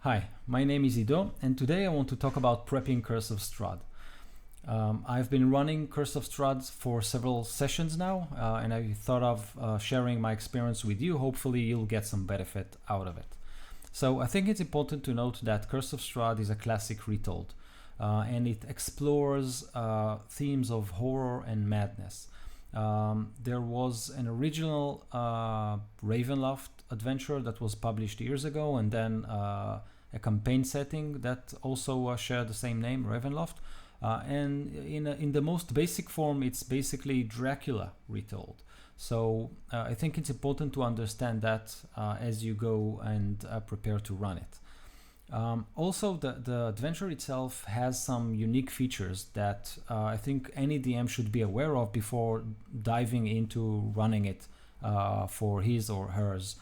Hi, my name is Ido, and today I want to talk about Prepping Curse of Strahd. I've been running Curse of Strahd for several sessions now, and I thought of sharing my experience with you. Hopefully, you'll get some benefit out of it. So, I think it's important to note that Curse of Strahd is a classic retold, and it explores themes of horror and madness. There was an original Ravenloft adventure that was published years ago, and then a campaign setting that also shared the same name, Ravenloft. And in the most basic form, it's basically Dracula retold. So I think it's important to understand that as you go and prepare to run it. Also, the adventure itself has some unique features that I think any DM should be aware of before diving into running it for his or hers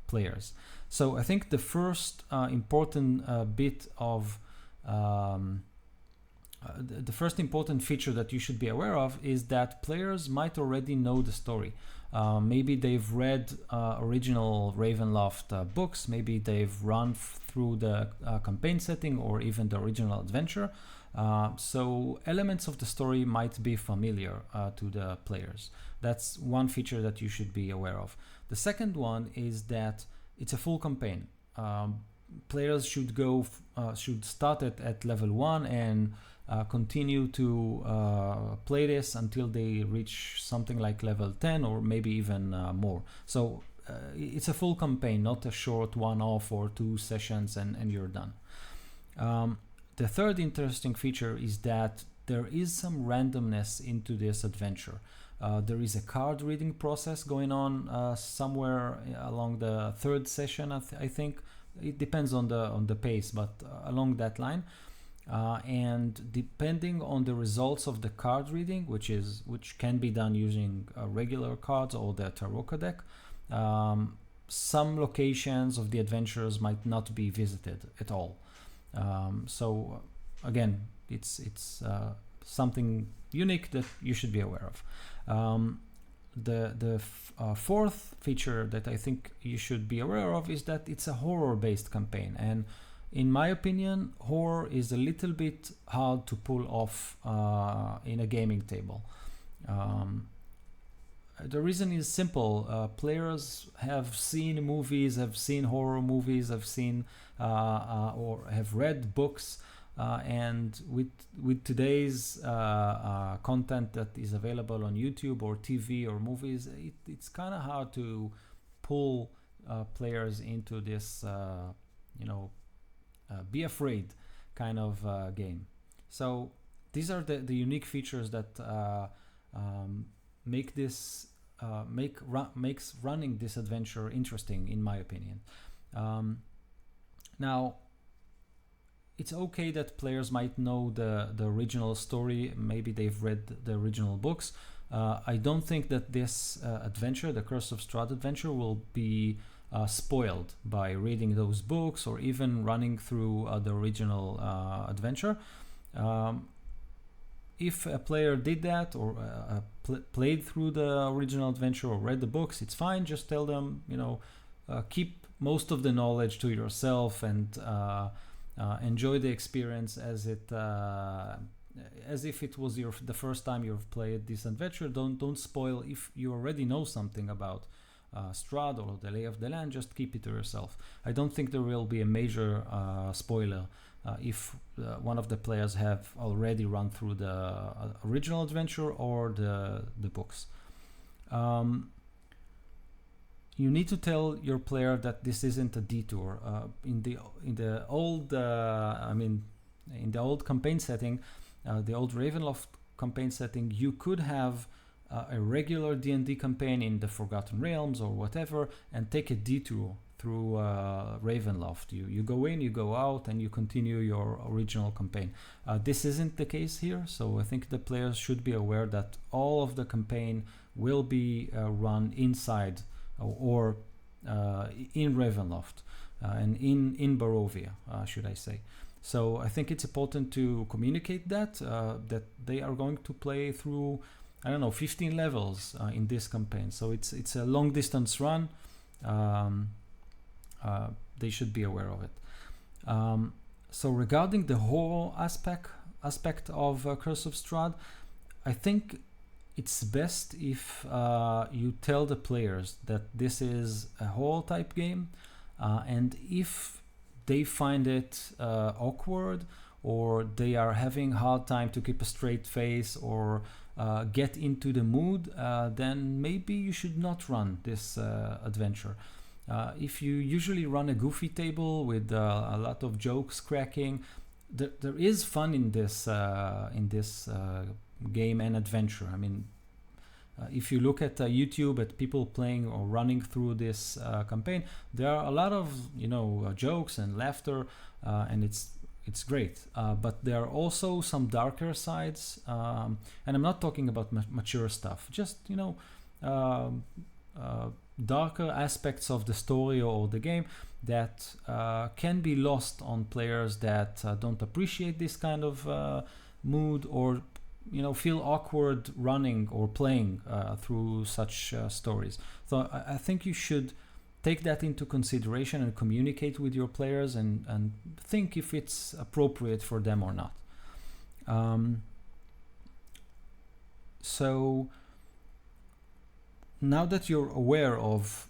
players. So I think the first important bit of the first important feature that you should be aware of is that players might already know the story. Maybe they've read original Ravenloft books, maybe they've run through the campaign setting or even the original adventure. So elements of the story might be familiar to the players. That's one feature that you should be aware of. The second one is that it's a full campaign. Players should start it at level 1 and continue to play this until they reach something like level 10 or maybe even more. So it's a full campaign, not a short one-off or 2 sessions and you're done. The third interesting feature is that there is some randomness into this adventure. There is a card reading process going on somewhere along the third session, I think. It depends on the pace, but along that line. And depending on the results of the card reading, which can be done using regular cards or the Tarot deck, some locations of the adventures might not be visited at all. So again, it's something unique that you should be aware of. The fourth feature that I think you should be aware of is that it's a horror-based campaign, and in my opinion, horror is a little bit hard to pull off in a gaming table. The reason is simple. Players have seen movies, have seen horror movies, have seen or have read books, and with today's content that is available on YouTube or TV or movies, it's kind of hard to pull players into this, be afraid kind of game. So these are the unique features that make this makes running this adventure interesting, in my opinion. Now, it's okay that players might know the original story. Maybe they've read the original books. I don't think that this adventure, the Curse of Strahd adventure, will be spoiled by reading those books or even running through the original adventure. If a player did that or played through the original adventure or read the books, it's fine. Just tell them, keep most of the knowledge to yourself and enjoy the experience as if it was the first time you've played this adventure. Don't spoil if you already know something about Strahd or the lay of the land. Just keep it to yourself. I don't think there will be a major spoiler if one of the players have already run through the original adventure or the books. You need to tell your player that this isn't a detour. In the old campaign setting, the old Ravenloft campaign setting, you could have a regular D&D campaign in the Forgotten Realms or whatever, and take a detour through Ravenloft. You go in, you go out, and you continue your original campaign. This isn't the case here, so I think the players should be aware that all of the campaign will be run inside or in Ravenloft and in Barovia, should I say. So I think it's important to communicate that they are going to play through, 15 levels in this campaign. So it's a long distance run. They should be aware of it. So regarding the horror aspect of Curse of Strahd, I think it's best if you tell the players that this is a horror type game, and if they find it awkward, or they are having hard time to keep a straight face, or get into the mood, then maybe you should not run this adventure. If you usually run a goofy table with a lot of jokes cracking, there is fun in this game and adventure. I mean, if you look at YouTube at people playing or running through this campaign, there are a lot of jokes and laughter, and it's great. But there are also some darker sides, and I'm not talking about mature stuff. Just darker aspects of the story or the game that can be lost on players that don't appreciate this kind of mood, or feel awkward running or playing through such stories. So I think you should take that into consideration and communicate with your players and think if it's appropriate for them or not. So now that you're aware of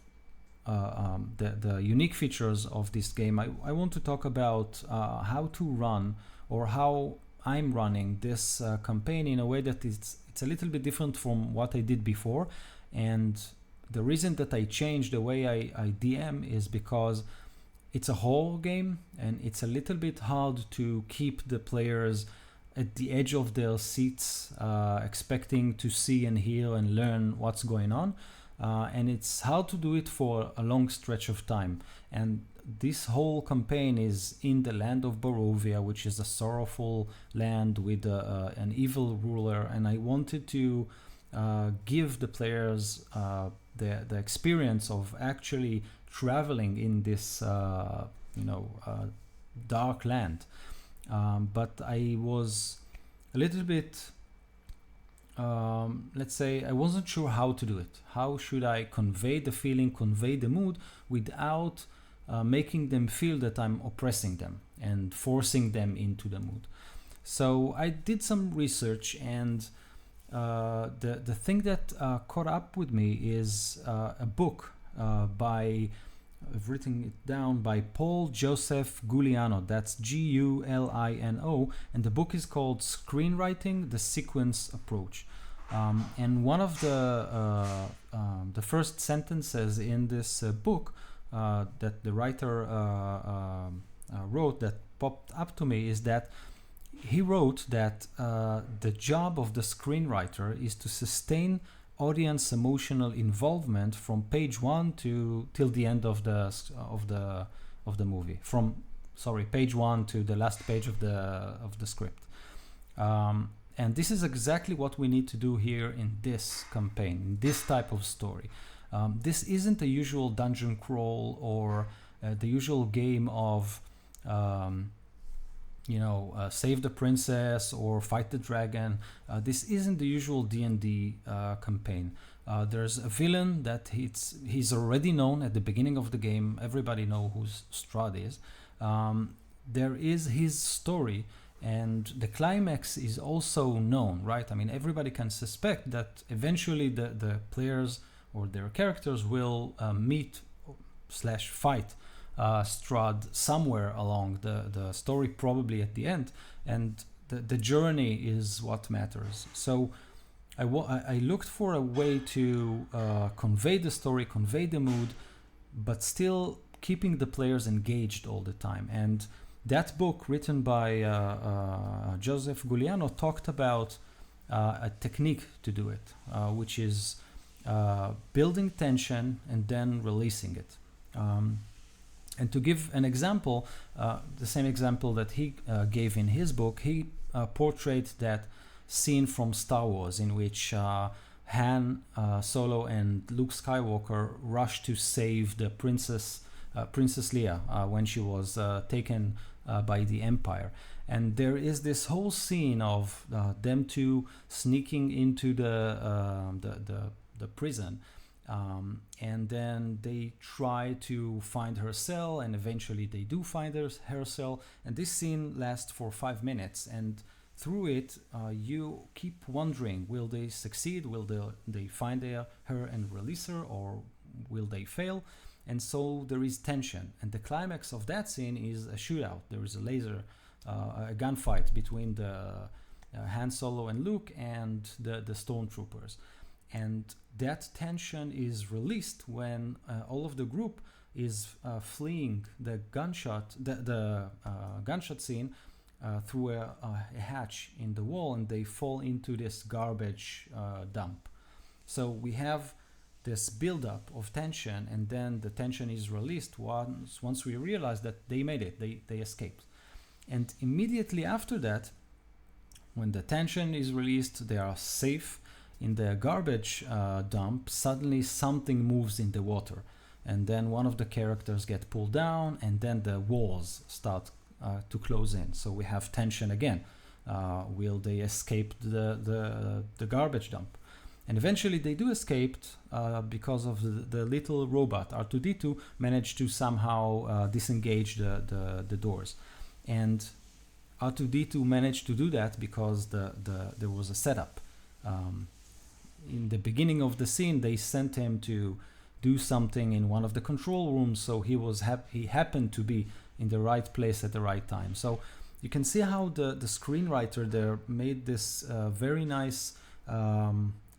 the unique features of this game, I want to talk about how to run, or how I'm running this campaign in a way that it's a little bit different from what I did before. And the reason that I changed the way I DM is because it's a horror game, and it's a little bit hard to keep the players at the edge of their seats, expecting to see and hear and learn what's going on. And it's hard to do it for a long stretch of time. And this whole campaign is in the land of Barovia, which is a sorrowful land with an evil ruler. And I wanted to give the players the experience of actually traveling in this dark land. But I was a little bit, let's say, I wasn't sure how to do it. How should I convey the feeling, convey the mood, without making them feel that I'm oppressing them and forcing them into the mood? So I did some research, and the thing that caught up with me is a book I've written it down, by Paul Joseph Giuliano. That's G-U-L-I-N-O, and the book is called Screenwriting: The Sequence Approach. And one of the first sentences in this book that the writer wrote, that popped up to me, is that he wrote that the job of the screenwriter is to sustain audience emotional involvement from page 1 till the end of the movie. From page 1 to the last page of the script. And this is exactly what we need to do here in this campaign, in this type of story. This isn't a usual dungeon crawl or the usual game of save the princess or fight the dragon. This isn't the usual D&D campaign. There's a villain that he's already known at the beginning of the game. Everybody knows who Strahd is. There is his story, and the climax is also known, right? I mean, everybody can suspect that eventually the players or their characters will meet / fight Strahd somewhere along the story, probably at the end, and the journey is what matters. So I looked for a way to convey the story, convey the mood, but still keeping the players engaged all the time. And that book, written by Joseph Giuliano, talked about a technique to do it, which is building tension and then releasing it. And to give an example, the same example that he gave in his book, he portrayed that scene from Star Wars in which Han Solo and Luke Skywalker rushed to save the Princess Leia when she was taken by the Empire. And there is this whole scene of them two sneaking into the prison. And then they try to find her cell, and eventually they do find her cell. And this scene lasts for 5 minutes, and through it you keep wondering, will they succeed? Will they find her and release her, or will they fail? And so there is tension, and the climax of that scene is a shootout. There is a gunfight between the Han Solo and Luke and the stormtroopers. And that tension is released when all of the group is fleeing the gunshot scene through a hatch in the wall, and they fall into this garbage dump. So we have this buildup of tension, and then the tension is released once we realize that they made it, they escaped. And immediately after that, when the tension is released, they are safe in the garbage dump. Suddenly something moves in the water, and then one of the characters get pulled down, and then the walls start to close in. So we have tension again. Will they escape the garbage dump? And eventually they do escape because of the little robot. R2-D2 managed to somehow disengage the doors. And R2-D2 managed to do that because there was a setup. In the beginning of the scene, they sent him to do something in one of the control rooms, so he happened to be in the right place at the right time. So you can see how the screenwriter there made this very nice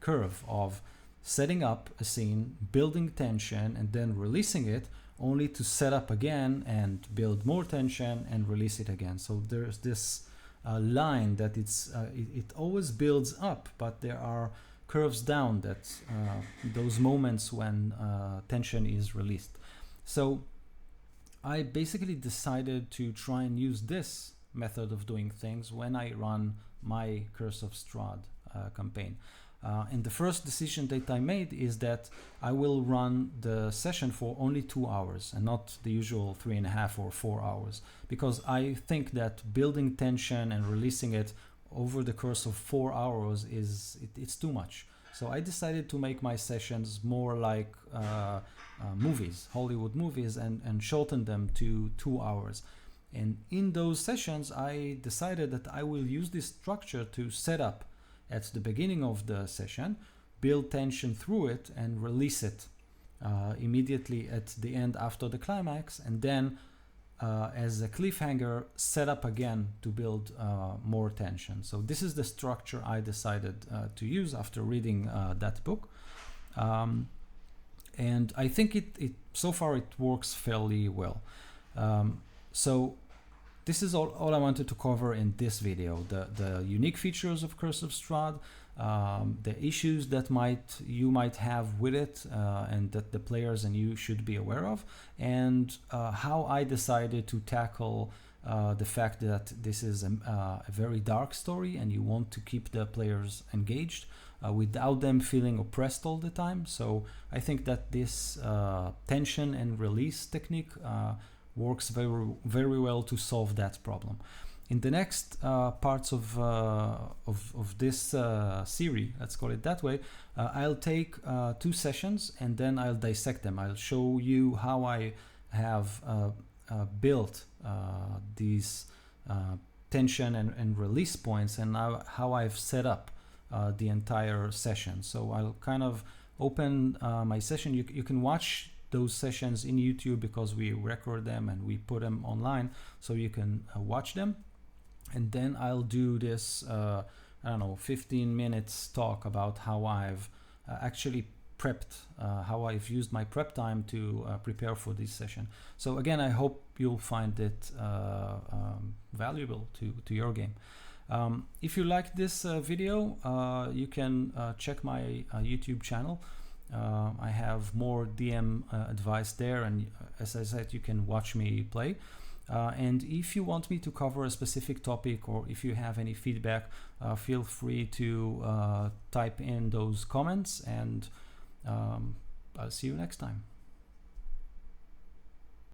curve of setting up a scene, building tension, and then releasing it, only to set up again and build more tension and release it again. So there's this line that it always builds up, but there are curves down, that those moments when tension is released. So I basically decided to try and use this method of doing things when I run my Curse of Strahd campaign. And the first decision that I made is that I will run the session for only 2 hours and not the usual 3.5 or 4 hours, because I think that building tension and releasing it over the course of 4 hours it's too much. So I decided to make my sessions more like movies, Hollywood movies, and shorten them to 2 hours. And in those sessions, I decided that I will use this structure to set up at the beginning of the session, build tension through it, and release it immediately at the end after the climax, and then as a cliffhanger, set up again to build more tension. So this is the structure I decided to use after reading that book. And I think it so far it works fairly well. So this is all I wanted to cover in this video: the unique features of Curse of Strahd, the issues that you might have with it, and that the players and you should be aware of, and how I decided to tackle the fact that this is a very dark story and you want to keep the players engaged without them feeling oppressed all the time. So I think that this tension and release technique works very, very well to solve that problem. In the next parts of this series, let's call it that way, I'll take 2 sessions and then I'll dissect them. I'll show you how I have built these tension and release points, and how I've set up the entire session. So I'll kind of open my session. You can watch those sessions in YouTube because we record them and we put them online, so you can watch them. And then I'll do this 15 minutes talk about how I've actually prepped, how I've used my prep time to prepare for this session. So again, I hope you'll find it valuable to your game. If you like this video, you can check my YouTube channel. I have more DM advice there, and as I said, you can watch me play. And if you want me to cover a specific topic, or if you have any feedback, feel free to type in those comments, and I'll see you next time.